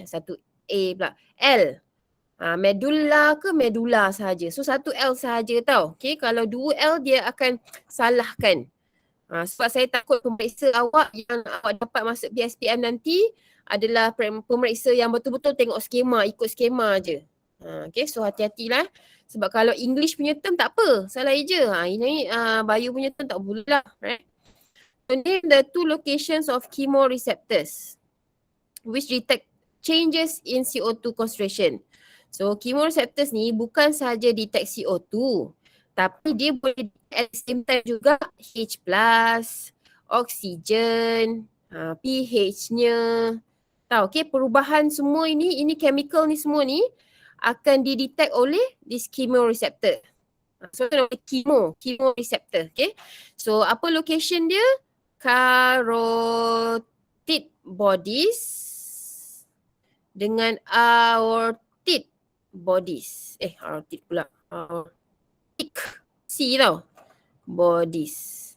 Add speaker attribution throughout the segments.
Speaker 1: satu A pula. L. Medulla ke medula sahaja. So satu L sahaja tau. Okay, kalau 2 L dia akan salahkan. Sebab saya takut pemeriksa awak yang awak dapat masuk PSPM nanti adalah pemeriksa yang betul-betul tengok skema, ikut skema je. Okay, so hati-hatilah. Sebab kalau English punya term tak apa, salah je. Ini bio punya term tak boleh lah. Right? So, name the 2 locations of chemoreceptors which detect changes in CO2 concentration. So chemoreceptors ni bukan sahaja detect CO2, tapi dia boleh at the same time juga H+, oksigen, pH-nya. Tahu, okay, perubahan semua ini chemical ni semua ni akan didetect oleh this chemoreceptor. So itu nama chemoreceptor, okay. So apa location dia? Carotid bodies dengan aortic bodies. Aortic pula. Aortic. C tau. Bodies.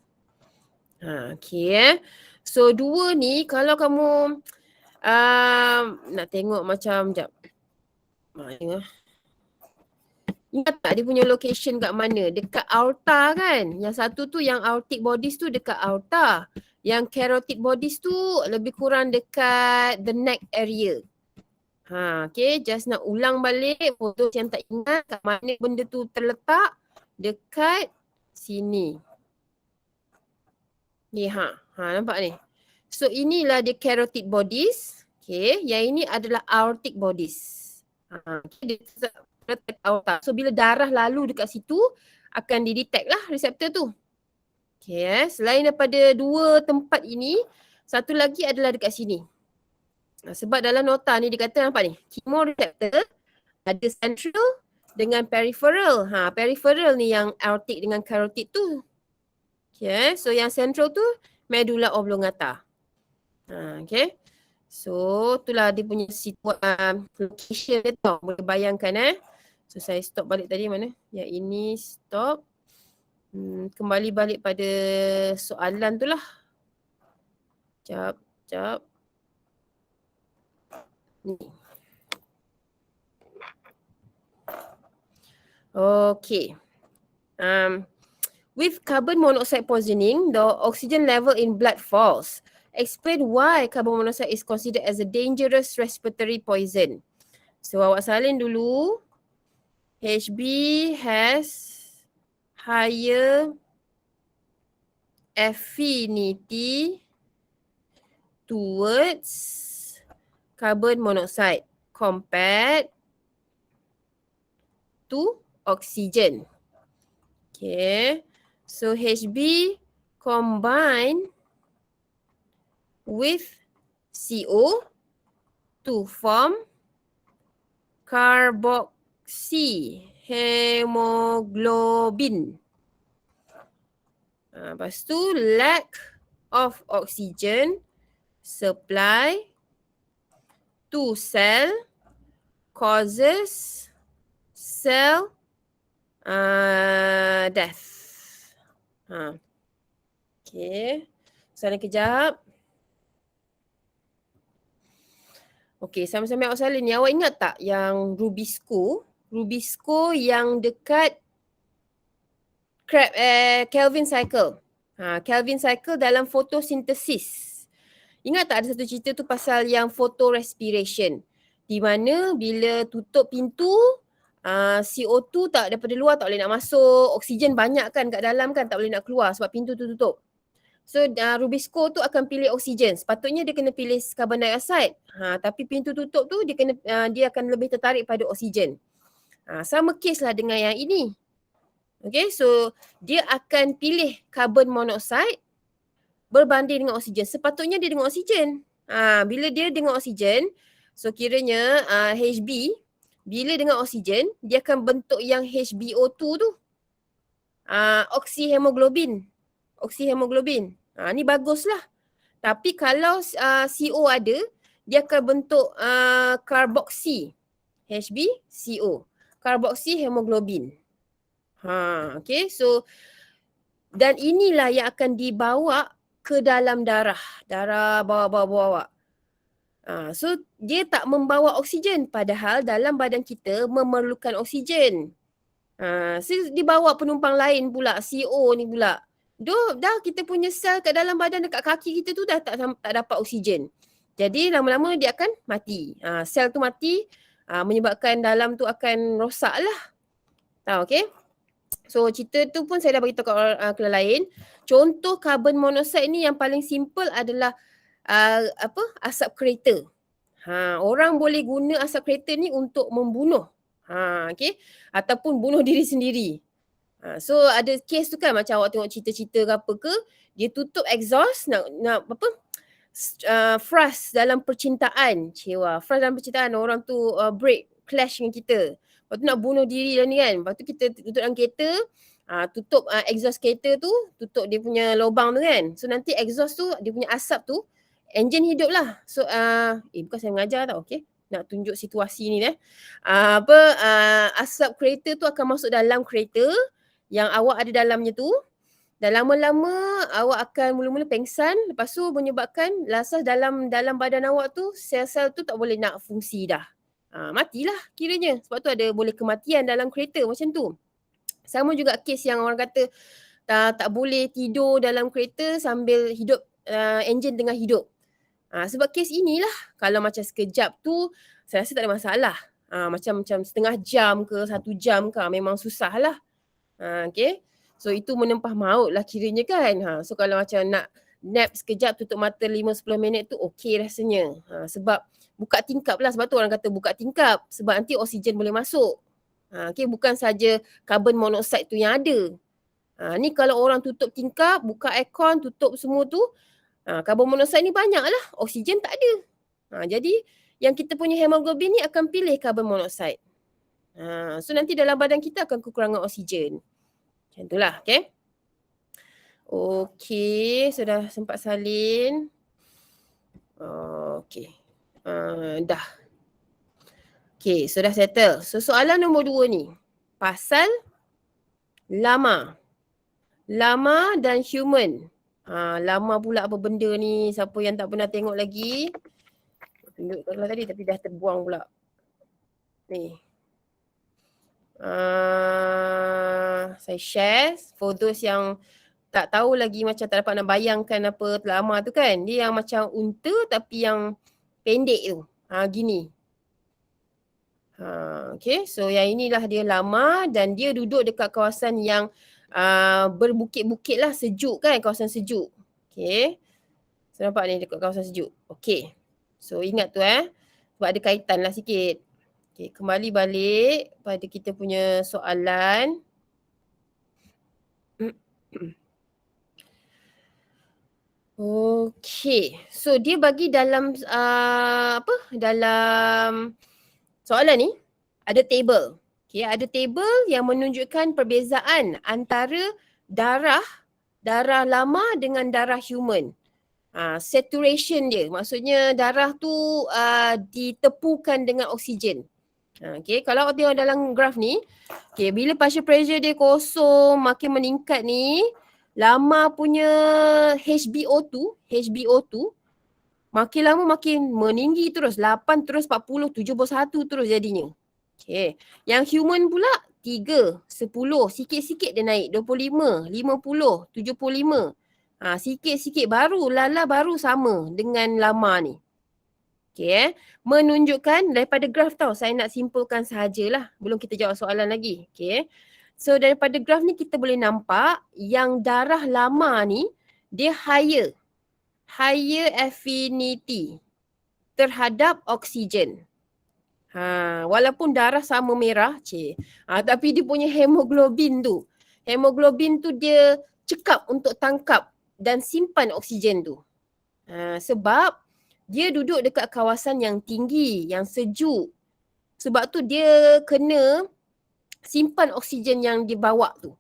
Speaker 1: Okay. So dua ni kalau kamu nak tengok macam jap. Ingat tak dia punya location kat mana? Dekat aorta kan? Yang satu tu yang aortic bodies tu dekat aorta. Yang carotid bodies tu lebih kurang dekat the neck area. Okay, just nak ulang balik foto yang tak ingat kat mana benda tu terletak. Dekat sini. Ni nampak ni. So inilah dia carotid bodies. Okay, yang ini adalah aortic bodies. Okay, dia aorta. So bila darah lalu dekat situ akan didetect lah reseptor tu. Okay, selain daripada dua tempat ini, satu lagi adalah dekat sini. Sebab dalam nota ni dia kata nampak ni, chemoreceptor ada central dengan peripheral. Peripheral ni yang aortic dengan carotid tu. Okay, so yang central tu medulla oblongata. Okay. So itulah dia punya location dia tau. Boleh bayangkan So saya stop balik tadi mana? Yang ini stop. Kembali balik pada soalan tu lah. Sekejap. Ni. Okay. With carbon monoxide poisoning, the oxygen level in blood falls. Explain why carbon monoxide is considered as a dangerous respiratory poison. So awak salin dulu. HB has higher affinity towards carbon monoxide compared to oxygen. Okay. So HB combine with CO to form carboxyhemoglobin. Lepas tu lack of oxygen supply to cell causes cell death. Okay. Soalan kejap. Okay, sama-sama awak salin ni. Awak ingat tak yang Rubisco? Rubisco yang dekat Kelvin cycle. Kelvin cycle dalam fotosintesis. Ingat tak ada satu cerita tu pasal yang photorespiration. Di mana bila tutup pintu, CO2 tak daripada luar tak boleh nak masuk. Oksigen banyak kan kat dalam kan, tak boleh nak keluar sebab pintu tu tutup. So Rubisco tu akan pilih oksigen. Sepatutnya dia kena pilih carbon dioxide. Tapi pintu tutup tu dia akan lebih tertarik pada oksigen. Sama case lah dengan yang ini. Okay, so dia akan pilih carbon monoxide berbanding dengan oksigen. Sepatutnya dia dengan oksigen. Bila dia dengan oksigen, so kiranya HB, bila dengan oksigen, dia akan bentuk yang HbO2 tu. Oksihemoglobin. Ni baguslah. Tapi kalau CO ada, dia akan bentuk karboksi. HbCO. Karboksihemoglobin. Okay, so dan inilah yang akan dibawa ke dalam darah. Darah bawa-bawa. So dia tak membawa oksigen padahal dalam badan kita memerlukan oksigen. So dibawa penumpang lain pula, CO ni pula. Dah kita punya sel kat dalam badan dekat kaki kita tu dah tak dapat oksigen. Jadi lama-lama dia akan mati. Sel tu mati menyebabkan dalam tu akan rosak lah. Tahu, okay? So cerita tu pun saya dah beritahu kat kelas lain. Contoh karbon monoksida ni yang paling simple adalah asap kereta. Orang boleh guna asap kereta ni untuk membunuh. Okay? Ataupun bunuh diri sendiri. So ada kes tu kan macam awak tengok cerita-cerita ke apa ke, dia tutup exhaust nak frust dalam percintaan. Frust dalam percintaan, orang tu break, clash dengan kita. Lepas tu nak bunuh diri dah ni kan. Lepas tu kita duduk dalam kereta, tutup exhaust kereta tu, tutup dia punya lubang tu kan. So nanti exhaust tu, dia punya asap tu, enjin hidup lah. So bukan saya mengajar tau, okay. Nak tunjuk situasi ni asap kereta tu akan masuk dalam kereta yang awak ada dalamnya tu. Dan lama-lama awak akan mula-mula pengsan, lepas tu menyebabkan lasas dalam badan awak tu, sel-sel tu tak boleh nak fungsi dah. Matilah kiranya. Sebab tu ada boleh kematian dalam kereta macam tu. Sama juga kes yang orang kata tak boleh tidur dalam kereta sambil hidup enjin tengah hidup. Sebab kes inilah, kalau macam sekejap tu saya rasa tak ada masalah. Macam setengah jam ke 1 jam ke memang susah lah. Okay. So itu menempah maut lah kiranya kan. So kalau macam nak nap sekejap, tutup mata 5-10 minit tu okey rasanya. Sebab buka tingkap lah, sebab tu orang kata buka tingkap. Sebab nanti oksigen boleh masuk. Okay, bukan saja karbon monoksida tu yang ada. Ni kalau orang tutup tingkap, buka aircon, tutup semua tu, karbon monoksida ni banyak lah, oksigen tak ada. Jadi yang kita punya hemoglobin ni akan pilih karbon monoksida. So nanti dalam badan kita akan kekurangan oksigen. Macam itulah, okay. Okay, sudah sempat salin. Okay. Dah. Okay, sudah settle. So soalan nombor 2 ni. Pasal lama. Lama dan human. Lama pula apa benda ni. Siapa yang tak pernah tengok lagi. Tunjuk kalau tadi tapi dah terbuang pula. Ni. Saya share for those yang tak tahu lagi, macam tak dapat nak bayangkan apa lama tu kan. Dia yang macam unta tapi yang pendek tu. Gini. Okay, so yang inilah dia lama dan dia duduk dekat kawasan yang berbukit-bukit lah, sejuk kan, kawasan sejuk. Okay. So nampak ni dekat kawasan sejuk. Okay. So ingat tu sebab ada kaitan lah sikit. Okay, kembali balik pada kita punya soalan. Okay, so dia bagi dalam dalam soalan ni ada table. Okay, ada table yang menunjukkan perbezaan antara darah lama dengan darah human. Saturation dia, maksudnya darah tu ditepukan dengan oksigen. Okay, kalau awak tengok dalam graf ni, okay, bila partial pressure dia kosong, makin meningkat ni, lama punya HbO2 makin lama makin meninggi terus, 8 terus 40, 71 terus jadinya. Okay, yang human pula 3, 10, sikit-sikit dia naik, 25, 50, 75. Sikit-sikit baru sama dengan lama ni. Okay, menunjukkan daripada graf tau, saya nak simpulkan sahajalah, belum kita jawab soalan lagi. Okay, so daripada graf ni kita boleh nampak yang darah lama ni dia higher affinity terhadap oksigen. Walaupun darah sama merah, tapi dia punya hemoglobin tu dia cekap untuk tangkap dan simpan oksigen tu. Sebab dia duduk dekat kawasan yang tinggi, yang sejuk. Sebab tu dia kena simpan oksigen yang dibawa tu.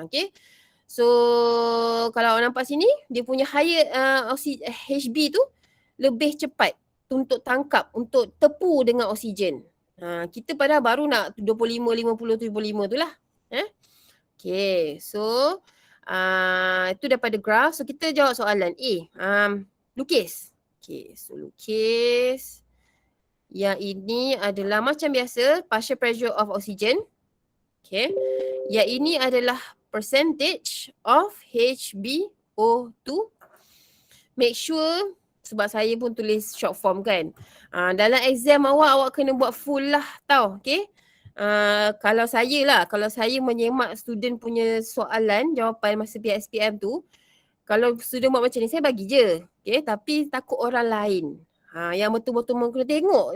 Speaker 1: Okay. So kalau awak nampak sini, dia punya higher HB tu lebih cepat untuk tangkap, untuk tepu dengan oksigen. Kita padahal baru nak 25, 50, 75 tu lah. Okay, so itu daripada graf. So kita jawab soalan A. Lukis. Okay, so lukis. Yang ini adalah macam biasa, partial pressure of oxygen. Okay. Yang ini adalah percentage of HbO2. Make sure, sebab saya pun tulis short form kan. Dalam exam awak kena buat full lah tau. Okay. Kalau saya menyemak student punya soalan, jawapan masa PSPM tu, kalau student buat macam ni, saya bagi je. Okay. Tapi takut orang lain. Yang betul-betul kena tengok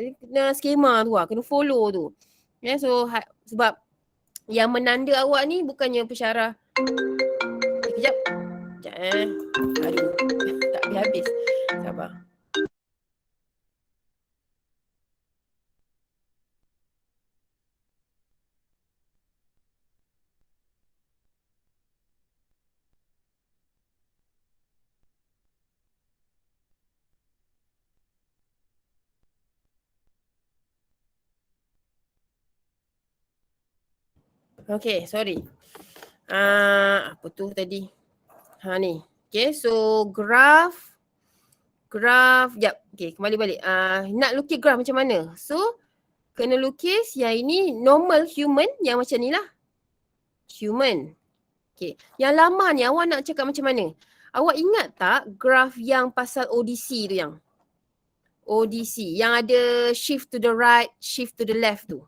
Speaker 1: skema tu kena follow tu. Yeah, so sebab yang menanda awak ni bukannya pensyarah. Kejap. Aduh. Tak habis-habis. Sabar. Okay, sorry. Apa tu tadi? Ni. Okay, so graph. Jap. Okay, kembali balik. Nak lukis graph macam mana? So, kena lukis yang ini normal human yang macam ni lah. Human. Okay. Yang lama ni awak nak cakap macam mana? Awak ingat tak graph yang pasal ODC tu yang? ODC. Yang ada shift to the right, shift to the left tu.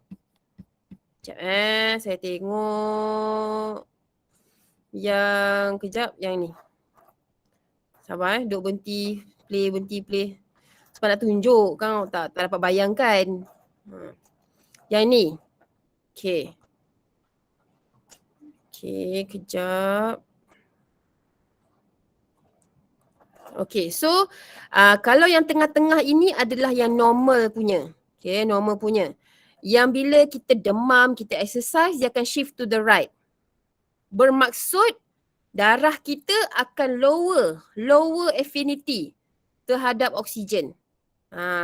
Speaker 1: Sekejap saya tengok. Yang ni. Sabar duk berhenti play. Sebab nak tunjuk kan tak dapat bayangkan. Yang ni. Okay, kejap. Okay, so kalau yang tengah-tengah ini adalah yang normal punya. Okay, normal punya. Yang bila kita demam, kita exercise, dia akan shift to the right. Bermaksud darah kita akan lower affinity terhadap oksigen.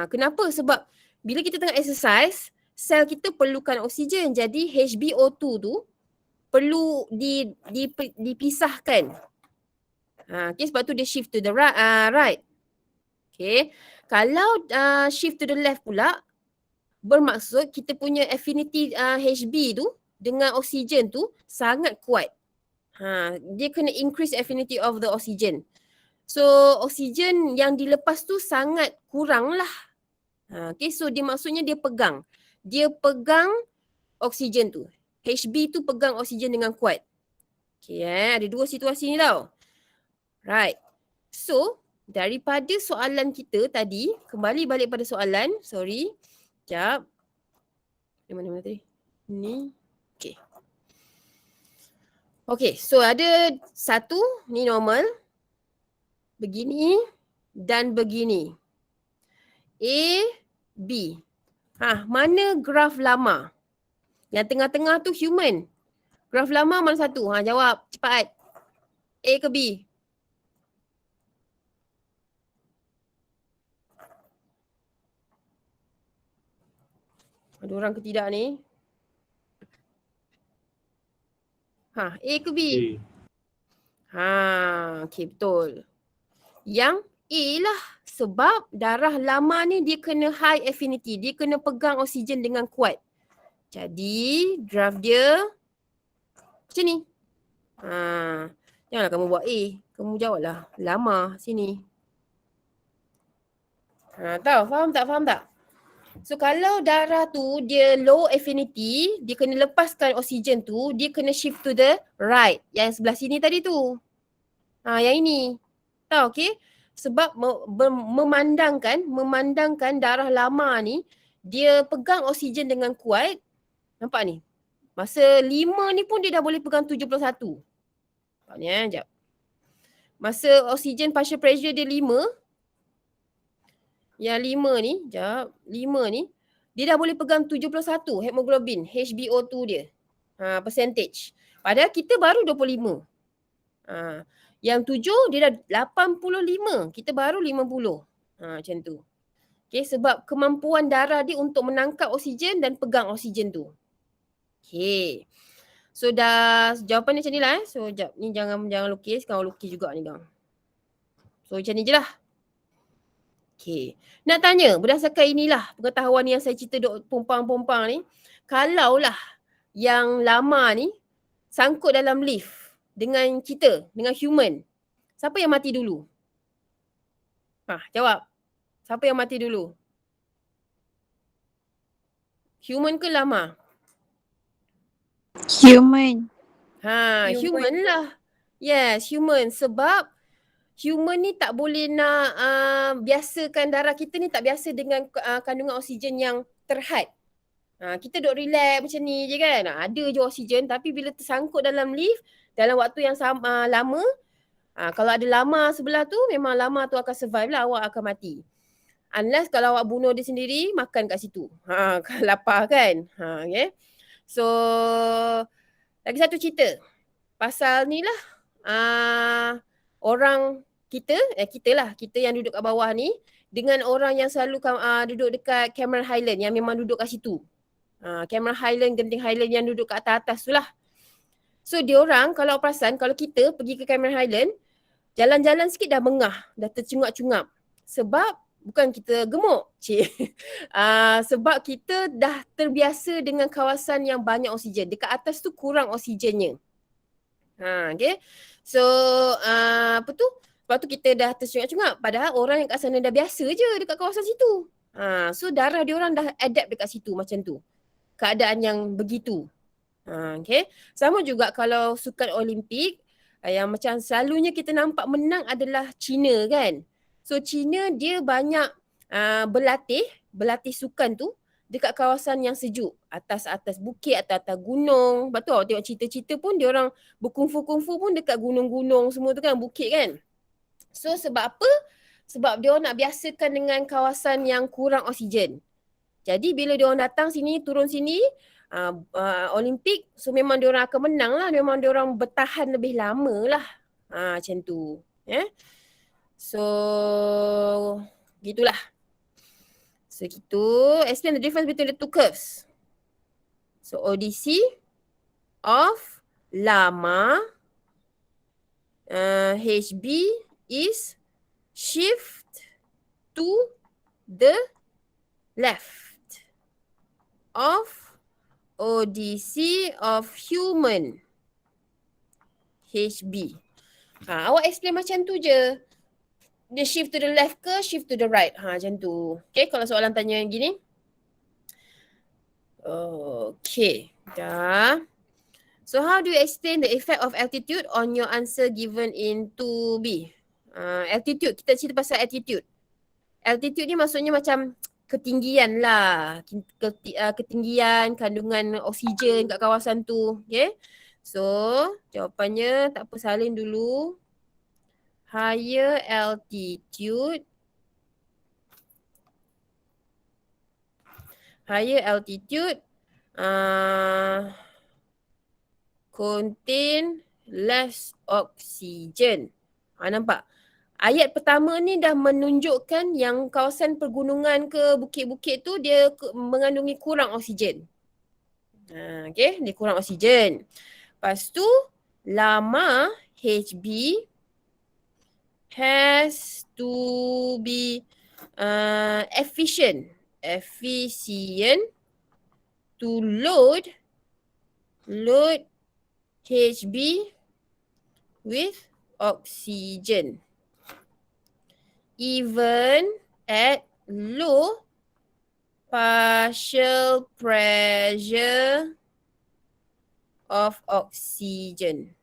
Speaker 1: Kenapa? Sebab bila kita tengah exercise, sel kita perlukan oksigen. Jadi HbO2 tu perlu dipisahkan. Okay, sebab tu dia shift to the right. Okay. Kalau shift to the left pula, bermaksud kita punya affinity Hb tu dengan oksigen tu sangat kuat. Dia kena increase affinity of the oxygen. So oksigen yang dilepas tu sangat kurang lah. Okay, so dia maksudnya dia pegang. Dia pegang oksigen tu. Hb tu pegang oksigen dengan kuat. Okay, ada dua situasi ni tau. Right. So, daripada soalan kita tadi, kembali balik pada soalan. Sorry. Sekejap. Mana tadi? Ni. Okay. Okay, so ada satu, ni normal. Begini dan begini. A, B. Mana graf lama? Yang tengah-tengah tu human. Graf lama mana satu? Jawab cepat. A ke B? Ada orang ke tidak ni? A ke B? Okay, betul. Yang A lah. Sebab darah lama ni dia kena high affinity. Dia kena pegang oksigen dengan kuat. Jadi, graf dia macam ni. Janganlah kamu buat A. Kamu jawablah. Lama sini. Tahu? Faham tak? So, kalau darah tu dia low affinity, dia kena lepaskan oksigen tu, dia kena shift to the right. Yang sebelah sini tadi tu. Yang ini. Tahu, okay? Sebab memandangkan darah lama ni, dia pegang oksigen dengan kuat. Nampak ni? Masa 5 ni pun dia dah boleh pegang 71. Nampak ni sekejap. Masa oksigen partial pressure dia 5. Yang 5 ni, sekejap. 5 ni, dia dah boleh pegang 71 hemoglobin, HbO2 dia. Percentage. Padahal kita baru 25. Yang 7 dia dah 85. Kita baru 50. Macam tu. Okay, sebab kemampuan darah dia untuk menangkap oksigen dan pegang oksigen tu. Okay. So dah jawapan macam ni lah. So jap ni jangan lukis. Kau lukis juga ni gang. So macam ni je lah. Okay. Nak tanya, berdasarkan inilah pengetahuan yang saya cerita duk pompang-pompang ni, kalaulah yang lama ni sangkut dalam lift dengan kita, dengan human, siapa yang mati dulu? Jawab. Siapa yang mati dulu? Human ke lama?
Speaker 2: Human.
Speaker 1: Human lah. Yes, human. Sebab human ni tak boleh nak biasakan darah kita ni tak biasa dengan kandungan oksigen yang terhad. Kita duk relax macam ni je kan. Ada je oksigen tapi bila tersangkut dalam lift dalam waktu yang lama, kalau ada lama sebelah tu memang lama tu akan survive lah, awak akan mati. Unless kalau awak bunuh dia sendiri, makan kat situ. Kalau lapar kan. Okay. So, lagi satu cerita. Pasal ni lah, orang kita yang duduk kat bawah ni, dengan orang yang selalu duduk dekat Cameron Highland, yang memang duduk kat situ. Cameron Highland, Genting Highland yang duduk kat atas-atas tu lah. So, diorang kalau perasan, kalau kita pergi ke Cameron Highland, jalan-jalan sikit dah mengah, dah tercungap-cungap. Sebab bukan kita gemuk, sebab kita dah terbiasa dengan kawasan yang banyak oksigen. Dekat atas tu kurang oksigennya. Okay. So, apa tu? Lepas tu kita dah tercungap-cungap. Padahal orang yang kat sana dah biasa je dekat kawasan situ. So, darah diorang dah adapt dekat situ macam tu. Keadaan yang begitu. Okay. Sama juga kalau sukan Olimpik, yang macam selalunya kita nampak menang adalah China kan. So China dia banyak berlatih sukan tu dekat kawasan yang sejuk. Atas-atas bukit, atas-atas gunung. Lepas tu awak tengok cerita-cerita pun dia orang berkungfu-kungfu pun dekat gunung-gunung semua tu kan, bukit kan. So sebab apa? Sebab dia orang nak biasakan dengan kawasan yang kurang oksigen. Jadi bila dia orang datang sini, turun sini, Olimpik, so memang dia orang akan menang lah. Memang dia orang bertahan lebih lama lah. Macam tu. So, gitulah. So, gitu. Explain the difference between the two curves. So, ODC of lama, HB is shift to the left of ODC of human, HB. Awak explain macam tu je. Dia shift to the left ke shift to the right? Macam tu. Okay, kalau soalan tanya yang gini. Okay, dah. So how do you explain the effect of altitude on your answer given in 2B? Altitude, kita cerita pasal altitude. Altitude ni maksudnya macam ketinggian lah. Ketinggian, kandungan oksigen kat kawasan tu. Okay. So, jawapannya tak apa, salin dulu. Higher altitude. Higher altitude contain less oxygen. Nampak? Ayat pertama ni dah menunjukkan yang kawasan pergunungan ke bukit-bukit tu dia mengandungi kurang oksigen. Okay, dia kurang oksigen. Lepas tu, lama HB has to be efficient to load HB with oxygen even at low partial pressure of oxygen.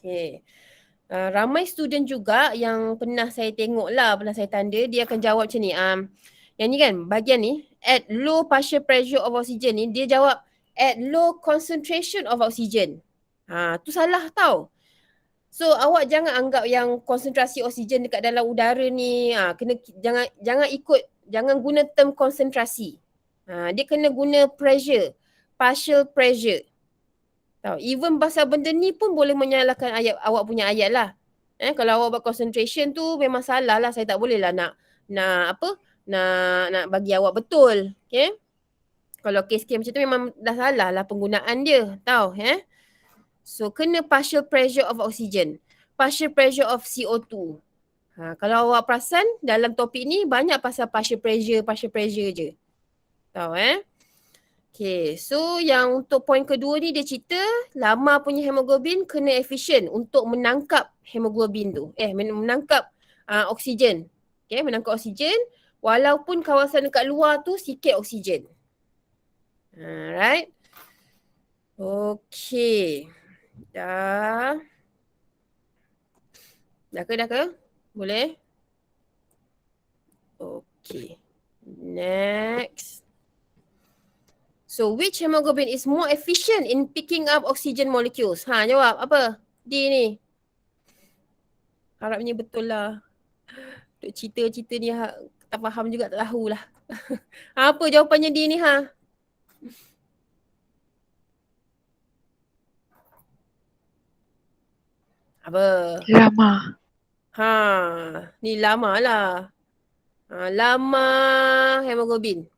Speaker 1: Okay. Ramai student juga yang pernah saya tengok lah, pernah saya tanda, dia akan jawab macam ni. Yang ni kan, bahagian ni, at low partial pressure of oxygen ni, dia jawab at low concentration of oxygen. Tu salah tau. So awak jangan anggap yang konsentrasi oksigen dekat dalam udara ni, jangan guna term konsentrasi. Dia kena guna pressure, partial pressure. Tahu, even pasal benda ni pun boleh menyalahkan ayat, awak punya ayat lah. Kalau awak buat concentration tu memang salah lah. Saya tak boleh lah nak bagi awak betul. Okay. Kalau kes-kes macam tu memang dah salah lah penggunaan dia. Tahu. So kena partial pressure of oxygen. Partial pressure of CO2. Kalau awak perasan dalam topik ni banyak pasal partial pressure je. Tahu Okay, so yang untuk poin kedua ni dia cerita lama punya hemoglobin kena efisien untuk menangkap hemoglobin tu. Menangkap oksigen. Okay, menangkap oksigen walaupun kawasan dekat luar tu sikit oksigen. Alright. Okay. Dah ke? Boleh? Okay. Next. So which hemoglobin is more efficient in picking up oxygen molecules? Jawab apa? D ni. Harapnya betul lah. Untuk cerita-cerita ni tak faham juga, tak tahulah. Apa jawapannya D ni Apa?
Speaker 2: Lama.
Speaker 1: Ni lama lah. Lama hemoglobin.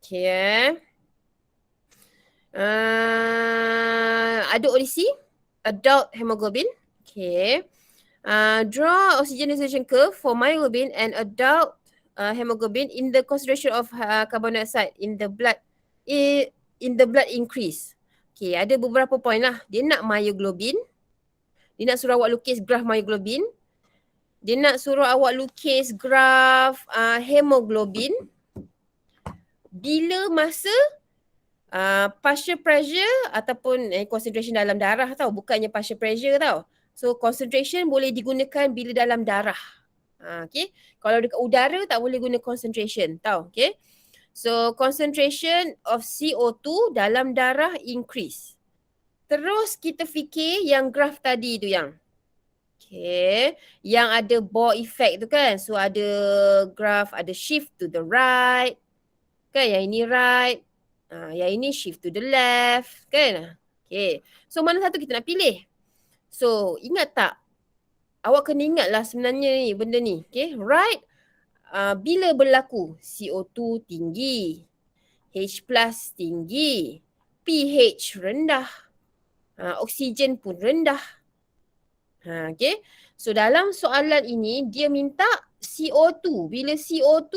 Speaker 1: Okay ada audisi adult hemoglobin. Okay. Draw oxygenation curve for myoglobin and adult hemoglobin in the concentration of carbon dioxide in the blood increase. Okay, ada beberapa poin lah. Dia nak myoglobin. Dia nak suruh awak lukis graf myoglobin. Dia nak suruh awak lukis graf hemoglobin. Bila masa partial pressure ataupun concentration dalam darah tau, bukannya partial pressure tau. So concentration boleh digunakan bila dalam darah. Okay. Kalau dekat udara tak boleh guna concentration tau. Okay. So concentration of CO2 dalam darah increase. Terus kita fikir yang graf tadi tu yang. Okay. Yang ada Bohr effect tu kan. So ada graf, ada shift to the right. Kan yang ini right. Yang ini shift to the left kan. Okay. So mana satu kita nak pilih? So ingat tak? Awak kena ingat lah sebenarnya ni benda ni. Okay. Right. Bila berlaku CO2 tinggi. H plus tinggi. pH rendah. Oksigen pun rendah. Okay. So dalam soalan ini dia minta CO2. Bila CO2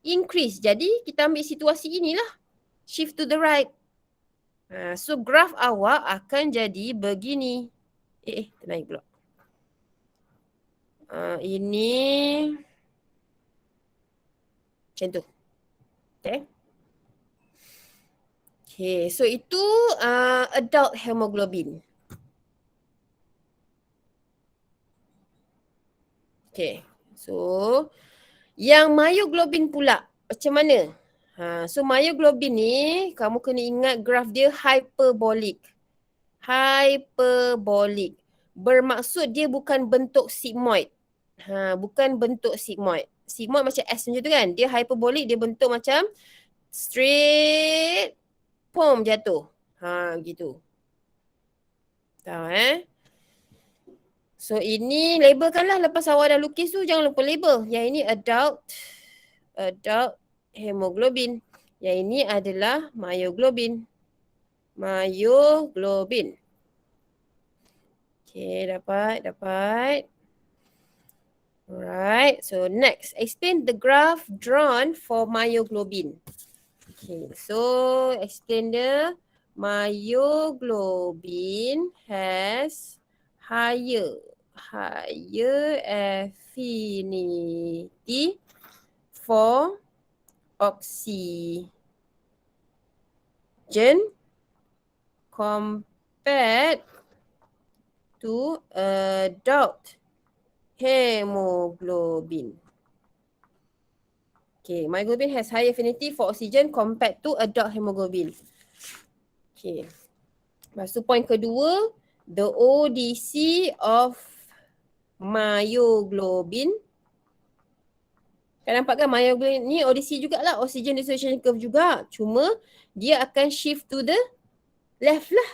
Speaker 1: increase. Jadi kita ambil situasi inilah. Shift to the right. So graf awak akan jadi begini. Ternaik pula. Ini macam tu. Okay, so itu adult hemoglobin. Okay, so yang myoglobin pula macam mana? So myoglobin ni kamu kena ingat graf dia hyperbolic. Hyperbolic. Bermaksud dia bukan bentuk sigmoid. Bukan bentuk sigmoid. Sigmoid macam S macam tu kan. Dia hyperbolic, dia bentuk macam straight pom jatuh. Gitu. Tahu So ini labelkanlah lepas awak dah lukis tu, jangan lupa label. Yang ini adult hemoglobin. Yang ini adalah myoglobin. Myoglobin. Okay, dapat. Alright, so next, explain the graph drawn for myoglobin. Okay, so explain the myoglobin has higher affinity for oxygen compared to adult hemoglobin. Okay, myoglobin has high affinity for oxygen compared to adult hemoglobin. Okay. Lepas tu point kedua, the ODC of myoglobin. Kan nampak kan myoglobin ni ODC jugalah, oxygen dissociation curve juga. Cuma dia akan shift to the left lah.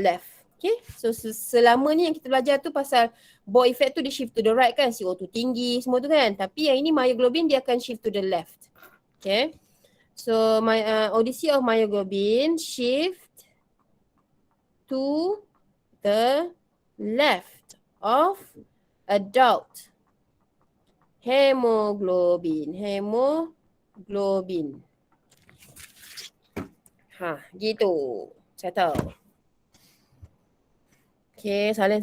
Speaker 1: Left. Okay. So selama ni yang kita belajar tu pasal Bohr effect tu dia shift to the right kan. CO2 tinggi semua tu kan. Tapi yang ini myoglobin dia akan shift to the left. Okay. So ODC of myoglobin shift to the left of adult Hemoglobin. Gitu. Saya tahu. Okay, salin.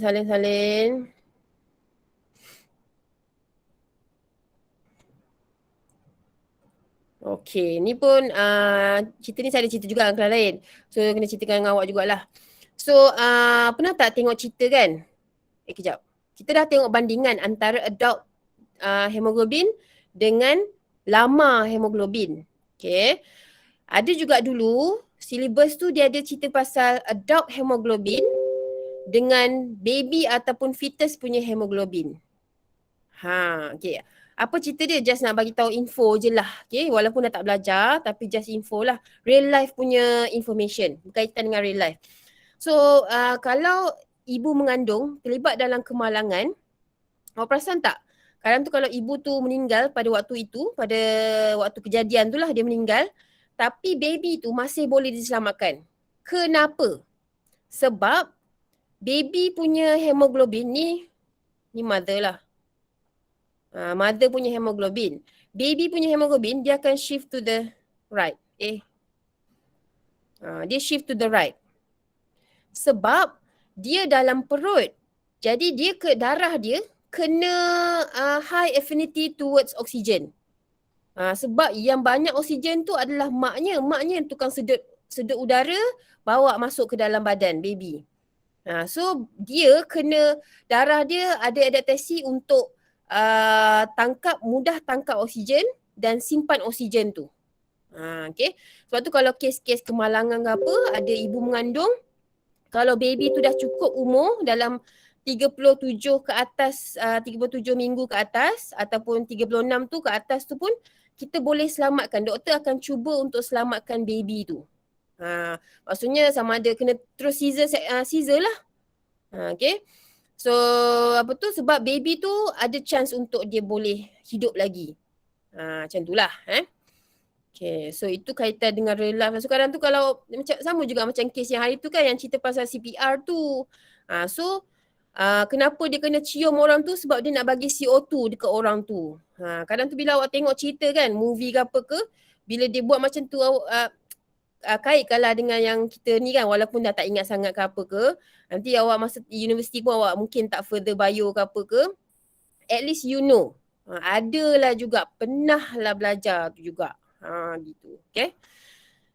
Speaker 1: Okay, ni pun cerita ni saya ada cerita juga dengan kelas lain. So, kena ceritakan dengan awak jugalah. So, pernah tak tengok cerita kan? Kejap. Kita dah tengok bandingan antara adult hemoglobin dengan lama hemoglobin. Okay. Ada juga dulu, silibus tu dia ada cerita pasal adult hemoglobin dengan baby ataupun fetus punya hemoglobin. Okay. Apa cerita dia? Just nak bagi tahu info je lah. Okay. Walaupun dah tak belajar tapi just info lah. Real life punya information berkaitan dengan real life. So kalau ibu mengandung terlibat dalam kemalangan, awak perasan tak? Kadang tu kalau ibu tu meninggal pada waktu itu, pada waktu kejadian tu lah dia meninggal, tapi baby tu masih boleh diselamatkan. Kenapa? Sebab baby punya hemoglobin ni mother lah. Mother punya hemoglobin. Baby punya hemoglobin dia akan shift to the right. Dia shift to the right. Sebab dia dalam perut. Jadi dia darah dia kena high affinity towards oxygen. Sebab yang banyak oksigen tu adalah maknya. Maknya yang tukang sedut udara bawa masuk ke dalam badan baby. So dia kena, darah dia ada adaptasi untuk mudah tangkap oksigen dan simpan oksigen tu. Okay. Sebab tu kalau kes-kes kemalangan ke apa, ada ibu mengandung, kalau baby tu dah cukup umur dalam 37 ke atas, 37 minggu ke atas ataupun 36 tu ke atas tu pun kita boleh selamatkan. Doktor akan cuba untuk selamatkan baby tu. Maksudnya sama ada kena terus caesar lah. Okay. So apa tu, sebab baby tu ada chance untuk dia boleh hidup lagi. Macam tu lah. Okay, so itu kaitan dengan real life. So kadang tu kalau macam sama juga macam kes yang hari tu kan yang cerita pasal CPR tu. So kenapa dia kena cium orang tu, sebab dia nak bagi CO2 dekat orang tu. Kadang tu bila awak tengok cerita kan, movie ke apa ke, bila dia buat macam tu kaitkanlah dengan yang kita ni kan, walaupun dah tak ingat sangat ke apa ke, nanti awak masa universiti pun awak mungkin tak further bio ke apa ke, at least you know. Adalah juga, pernah lah belajar tu juga. Gitu. Okay.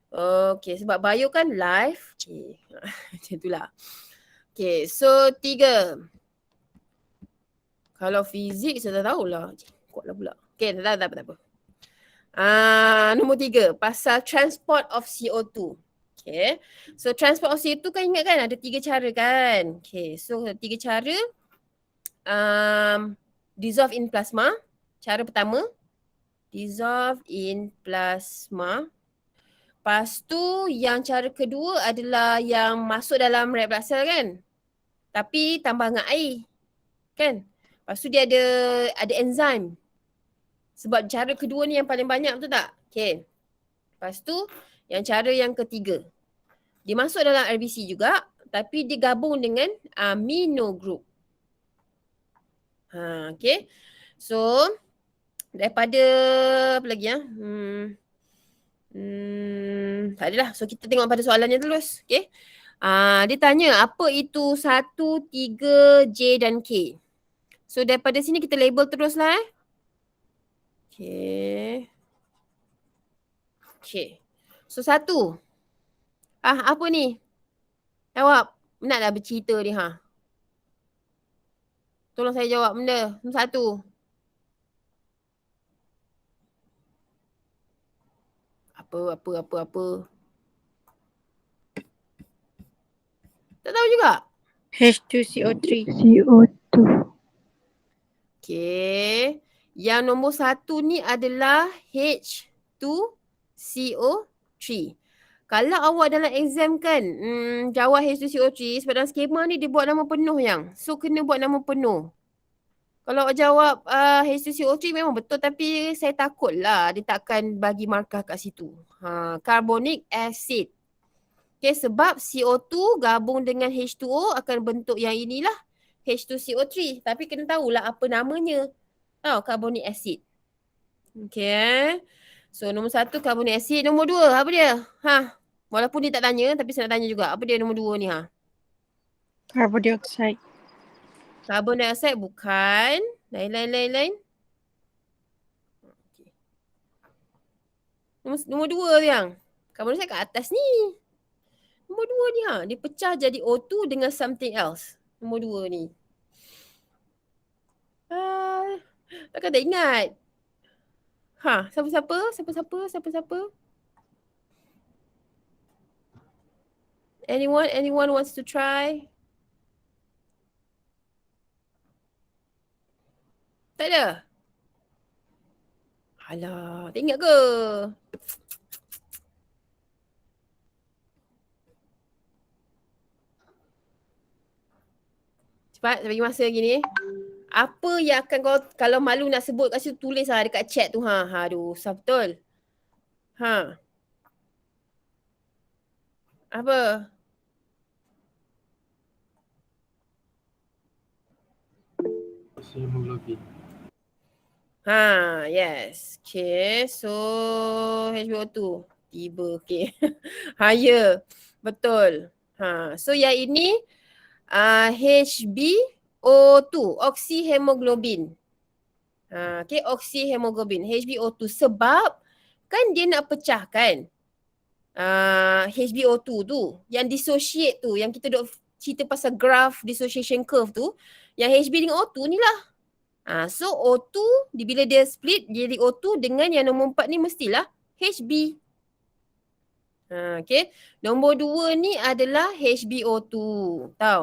Speaker 1: Okay, sebab bio kan live. Okay. Macam itulah. Okay, so 3. Kalau fizik saya tak tahulah. Kuatlah pula. Okay, tak apa. Nombor 3, pasal transport of CO2. Okay. So transport of CO2 kan ingat kan ada 3 cara kan. Okay, so 3 cara. Dissolve in plasma. Cara pertama, dissolve in plasma. Lepas tu yang cara kedua adalah yang masuk dalam red blood cell kan. Tapi tambah dengan air. Kan? Lepas tu dia ada enzim. Sebab cara kedua ni yang paling banyak, betul tak? Okay. Lepas tu yang cara yang ketiga. Dia masuk dalam RBC juga tapi dia gabung dengan amino group. Okay. So daripada apa lagi ya? Tak adalah. So kita tengok pada soalannya terus. Okay. Dia tanya apa itu 1, 3, J dan K. So daripada sini kita label terus lah Okay. Okay. So 1. Apa ni? Jawab. Naklah bercerita ni Tolong saya jawab benda. 1. Apa? Tak tahu juga.
Speaker 2: H2CO3.
Speaker 1: Okay. Yang nombor 1 ni adalah H2CO3. Kalau awak dalam exam kan jawab H2CO3, sebab dalam skema ni dia buat nama penuh yang. So kena buat nama penuh. Kalau awak jawab H2CO3 memang betul tapi saya takutlah dia takkan bagi markah kat situ. Carbonic acid. Okay, sebab CO2 gabung dengan H2O akan bentuk yang inilah H2CO3. Tapi kena tahulah apa namanya. Tahu carbonic acid. Okay. So nombor 1 carbonic acid. Nombor 2 apa dia? Walaupun dia tak tanya tapi saya nak tanya juga. Apa dia nombor 2 ni
Speaker 2: Carbon dioxide.
Speaker 1: Carbon dioxide bukan. Lain. Okay. Nombor 2 tu yang. Carbon dioxide kat atas ni. Nombor 2 ni dia pecah jadi O2 dengan something else. Nombor 2 ni. Takkan tak ingat. Siapa? Anyone wants to try? Tak ada? Alah, tak ingat ke? Cepat, bagi masa lagi ni. Apa yang akan kau, kalau malu nak sebut kat situ, tulis dekat chat tu. Aduh, susah betul. Apa?
Speaker 3: Hemoglobin.
Speaker 1: Yes. Okay, so HbO2. Tiba, okay. Ya, betul. So yang ini HbO2, oksihemoglobin. Okay, oksihemoglobin, HbO2. Sebab kan dia nak pecahkan HbO2 tu, yang dissociate tu, yang kita duk cerita pasal graph dissociation curve tu, yang Hb dengan O2 ni lah. So O2 bila dia split jadi O2 dengan yang nombor 4 ni mestilah Hb. Okay. Nombor 2 ni adalah HbO2. Tahu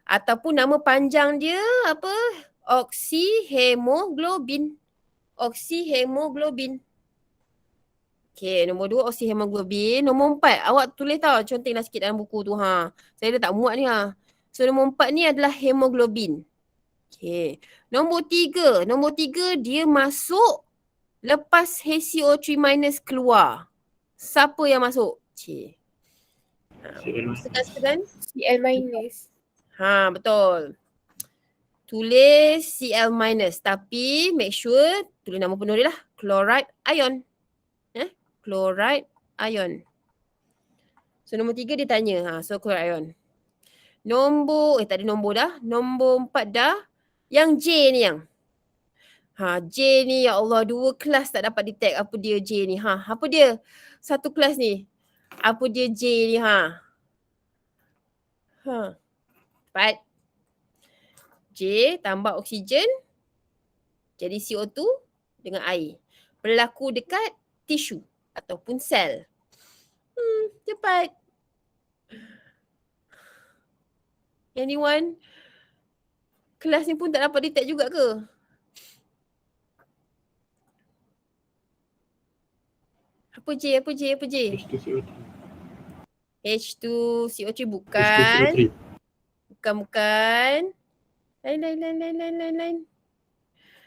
Speaker 1: Ataupun nama panjang dia apa? Oksihemoglobin. Okay, nombor 2 oksihemoglobin. Nombor 4 awak tulis tahu, contenglah sikit dalam buku tu. Saya dah tak muat ni. So nombor 4 ni adalah hemoglobin. Okay. Nombor 3 dia masuk lepas HCO3 minus keluar. Siapa yang masuk? Segan.
Speaker 2: Cl minus.
Speaker 1: Betul. Tulis Cl minus tapi make sure tulis nama penuh dia lah. Chloride ion. Chloride ion. So nombor 3 dia tanya. So chloride ion. Nombor, tak ada nombor dah. Nombor 4 dah. Yang J ni yang. J ni ya Allah, 2 kelas tak dapat detect apa dia J ni. Apa dia? Satu kelas ni. Apa dia J ni Cepat. J tambah oksigen jadi CO2 dengan air. Berlaku dekat tisu ataupun sel. Cepat. Anyone? Kelas ni pun tak dapat detect juga ke? Apa J?
Speaker 3: H2CO3.
Speaker 1: H2CO3 bukan.
Speaker 3: H2CO3.
Speaker 1: Bukan. Lain.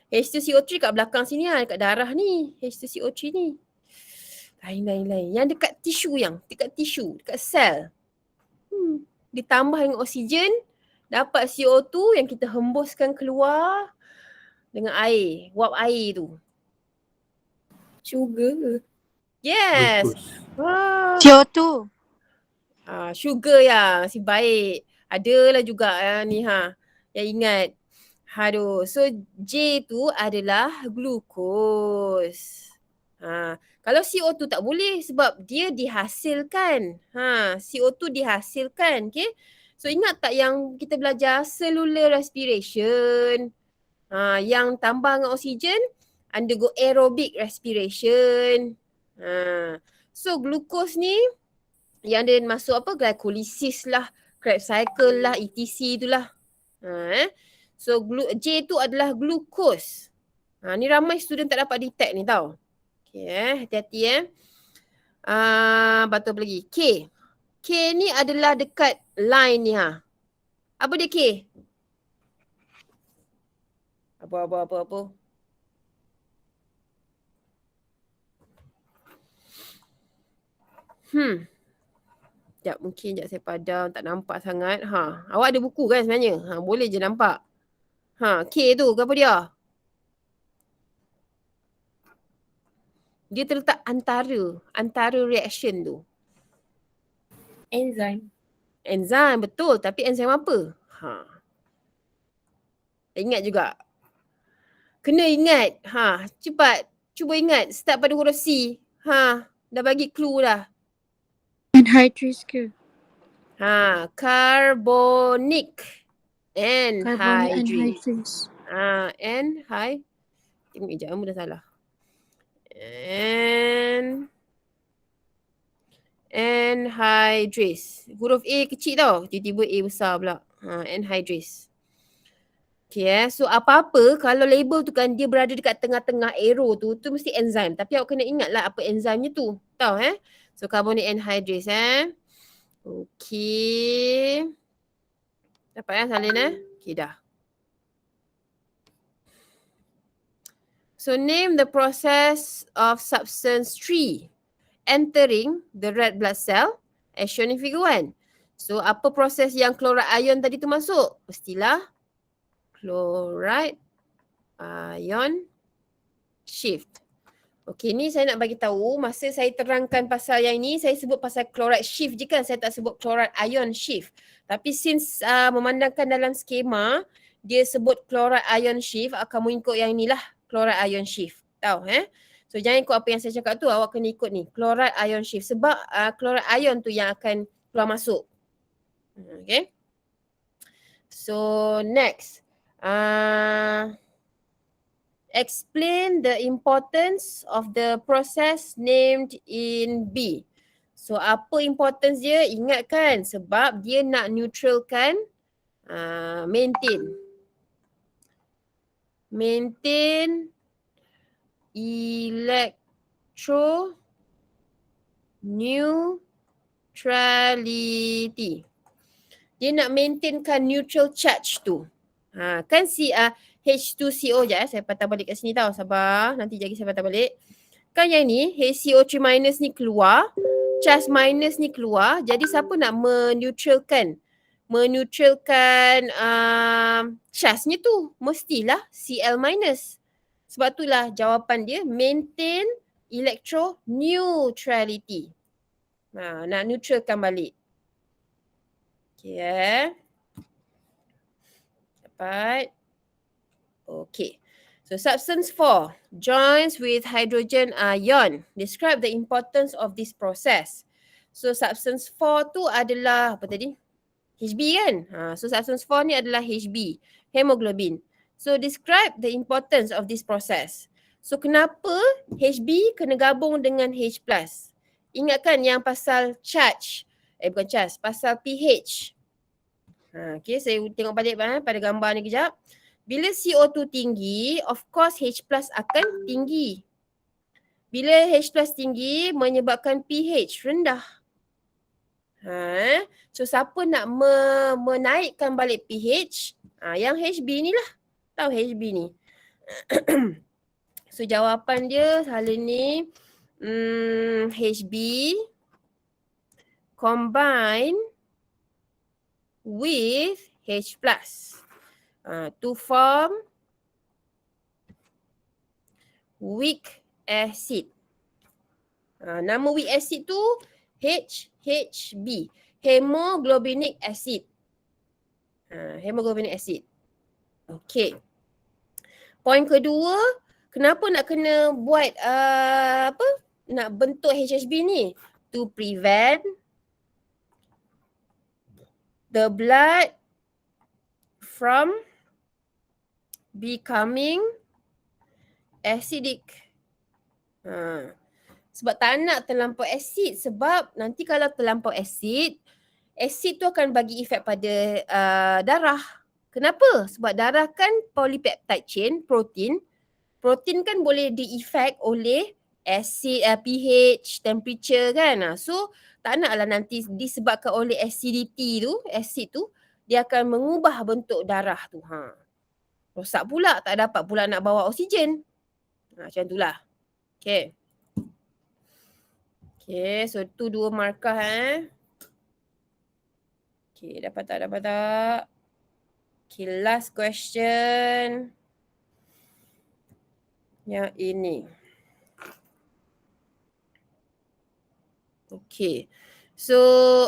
Speaker 1: H2CO3 kat belakang sini dekat darah ni. H2CO3 ni. Lain. Yang dekat tisu dekat sel. Ditambah dengan oksigen, dapat CO2 yang kita hembuskan keluar dengan air, wap air tu.
Speaker 2: Sugar.
Speaker 1: Yes.
Speaker 2: CO2.
Speaker 1: Sugar ya, si baik. Adalah juga ni yang ingat. So J tu adalah glukos. Kalau CO2 tak boleh sebab dia dihasilkan. CO2 dihasilkan, okay? So ingat tak yang kita belajar cellular respiration? Yang tambah dengan oksigen undergo aerobic respiration. So glukos ni yang dia masuk apa? Glycolysis lah, Krebs cycle lah, etc tu lah. So J tu adalah glukos. Ni ramai student tak dapat detect ni tau. Okay, hati-hati Batu apa lagi? K. K ni adalah dekat line ni Apa dia K? Apa? Mungkin saya padam, tak nampak sangat. Awak ada buku kan sebenarnya? Boleh je nampak. K tu, apa dia? Dia terletak antara reaction tu.
Speaker 2: Enzyme.
Speaker 1: Enzim, betul. Tapi enzim apa? Ingat juga. Kena ingat. Cepat. Cuba ingat. Start pada huruf C. Dah bagi clue dah.
Speaker 2: Anhydrase ke?
Speaker 1: Carbonic
Speaker 2: Carbonic
Speaker 1: anhydrase.
Speaker 2: anhydrase.
Speaker 1: Tengok ejaan dah salah. Anhydrase. Huruf A kecil tau. Tiba-tiba A besar pula. Anhydrase. Okay, so apa-apa kalau label tu kan dia berada dekat tengah-tengah arrow tu mesti enzim. Tapi awak kena ingat lah apa enzimnya tu. Tahu So carbonic anhydrase Okay. Dapat salin Okay dah. So name the process of substance 3 entering the red blood cell as shown in figure 1. So apa proses yang chloride ion tadi tu masuk? Pastilah chloride ion shift. Okey, ni saya nak bagi tahu masa saya terangkan pasal yang ini saya sebut pasal chloride shift je kan, saya tak sebut chloride ion shift. Tapi since memandangkan dalam skema dia sebut chloride ion shift, kamu ikut yang inilah chloride ion shift. Tahu So jangan ikut apa yang saya cakap tu, awak kena ikut ni chloride ion shift sebab chloride ion tu yang akan keluar masuk. Okay. So next. Explain the importance of the process named in B. So apa importance dia? Ingat kan sebab dia nak neutralkan maintain electroneutrality. Dia nak maintainkan neutral charge tu. Kan si H2CO je saya patah balik kat sini tau. Sabar, nanti jadi saya patah balik. Kan yang ni HCO3 minus ni keluar, charge minus ni keluar. Jadi siapa nak meneutralkan charge-nya tu? Mestilah Cl minus. Sebab itulah jawapan dia maintain electroneutrality. Nak neutralkan balik. Okay. Dapat. Okay. So substance 4 joins with hydrogen ion. Describe the importance of this process. So substance 4 tu adalah apa tadi? HB kan? So substance 4 ni adalah HB, hemoglobin. So describe the importance of this process. So kenapa HB kena gabung dengan H+? Ingatkan yang pasal charge. Bukan charge, pasal pH. Okay, saya tengok balik pada gambar ni kejap. Bila CO2 tinggi, of course H+ akan tinggi. Bila H+ tinggi menyebabkan pH rendah. So siapa nak menaikkan balik pH? Yang HB ni lah. Tahu HB ni. So jawapan dia hari ni HB combine with H+. To form weak acid. Nama weak acid tu HHB. Hemoglobinic acid. Hemoglobinic acid. Okay. Poin kedua, kenapa nak kena buat nak bentuk HHB ni? To prevent the blood from becoming acidic. Sebab tak nak terlampau asid. Sebab nanti kalau terlampau asid tu akan bagi efek pada darah. Kenapa? Sebab darah kan polypeptide chain, protein. Protein kan boleh di-effect oleh asid, pH, temperature kan. So tak naklah nanti disebabkan oleh acidity tu, asid tu, dia akan mengubah bentuk darah tu. Rosak pula, tak dapat pula nak bawa oksigen. Macam itulah. Okay. Okay, so tu 2 markah Okay, dapat tak? Okay, last question. Yang ini. Okay. So,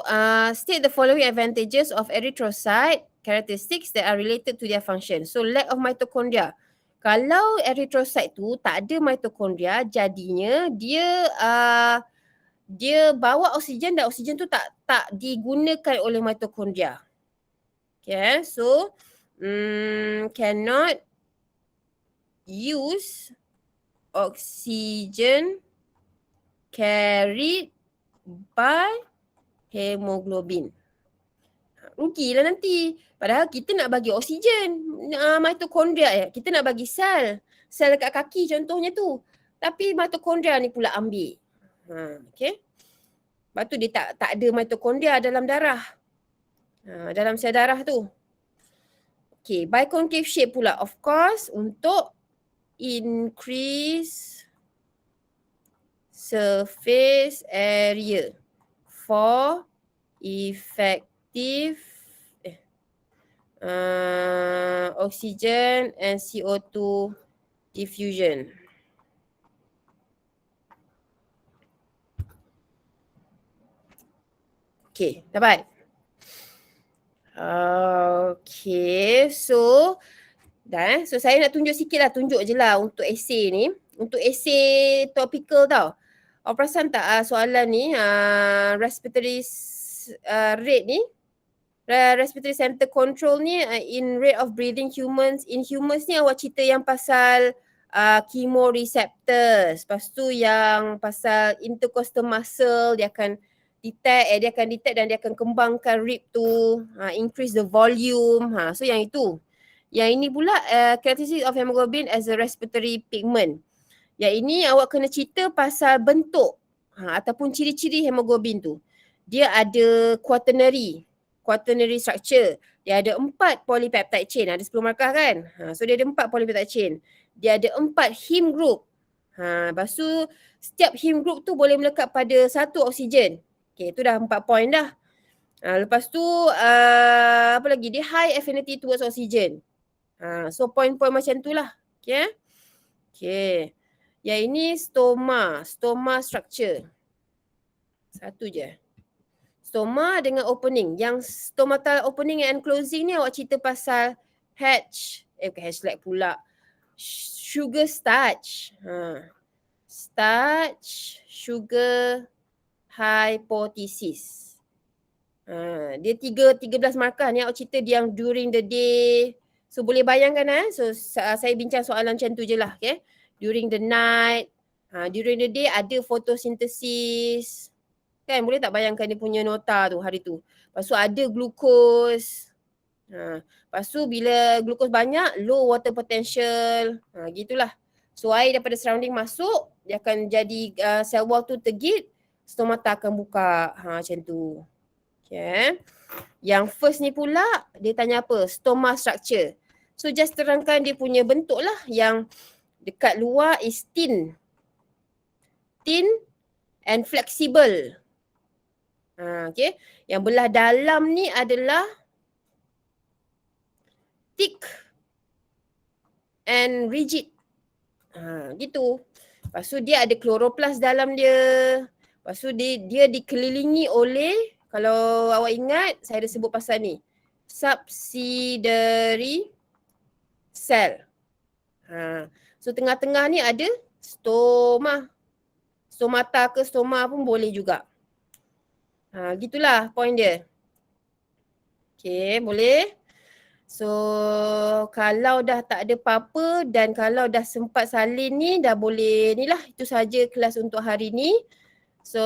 Speaker 1: state the following advantages of erythrocyte characteristics that are related to their function. So, lack of mitochondria. Kalau erythrocyte tu tak ada mitochondria, jadinya dia bawa oksigen dan oksigen tu tak digunakan oleh mitochondria. Okay, so cannot use oxygen carried by hemoglobin. Rugilah nanti. Padahal kita nak bagi oksigen, mitochondria kita nak bagi sel dekat kaki contohnya tu. Tapi mitochondria ni pula ambil. Okay. Lepas tu dia tak ada mitochondria dalam darah. Dalam sel darah tu. Okay, biconcave shape pula. Of course, untuk increase surface area for effective oxygen and CO2 diffusion. Okay, dapat? Okay, so so saya nak tunjuk sikit lah, tunjuk je lah untuk esei ni. Untuk esei topical tau. Awak perasan tak soalan ni, respiratory rate ni, respiratory center control ni, in rate of breathing humans. In humans ni awak cerita yang pasal chemoreceptors. Lepas tu yang pasal intercostal muscle, dia akan detect dan dia akan kembangkan rib tu, increase the volume. So yang itu. Yang ini pula characteristic of hemoglobin as a respiratory pigment. Yang ini awak kena cerita pasal bentuk ataupun ciri-ciri hemoglobin tu. Dia ada quaternary structure. Dia ada 4 polypeptide chain. Ada 10 markah kan? So dia ada 4 polypeptide chain. Dia ada 4 heme group. Lepas tu setiap heme group tu boleh melekat pada satu oksigen. Okay, tu dah 4 point dah. Lepas tu apa lagi? Dia high affinity towards oxygen. So point-point macam tu lah. Okay. Okay. Yang ini stoma structure. Satu je. Stoma dengan opening. Yang stomatal opening and closing ni awak cerita pasal bukan hatch pula. Sugar starch. Starch, sugar, hypothesis. Dia 13 markah ni awak cerita yang during the day. So boleh bayangkan so saya bincang soalan macam tu je lah. Okay? During the night, during the day ada photosynthesis. Kan boleh tak bayangkan dia punya nota tu hari tu. Lepas tu ada glukos. Lepas tu bila glukos banyak, low water potential. Gitulah. So air daripada surrounding masuk, dia akan jadi cell wall tu tergit, stomata akan buka. Macam tu. Okay. Yang first ni pula, dia tanya apa? Stoma structure. So just terangkan dia punya bentuk lah. Yang dekat luar is thin. Thin and flexible. Okay. Yang belah dalam ni adalah thick and rigid. Gitu. Lepas tu dia ada chloroplast dalam dia. Lepas tu dia dikelilingi oleh, kalau awak ingat, saya ada sebut pasal ni. Subsidiary cell. So tengah-tengah ni ada stoma. Stomata ke stoma pun boleh juga. Gitulah point dia. Okay, boleh. So kalau dah tak ada apa-apa dan kalau dah sempat salin ni, dah boleh ni lah. Itu saja kelas untuk hari ni. So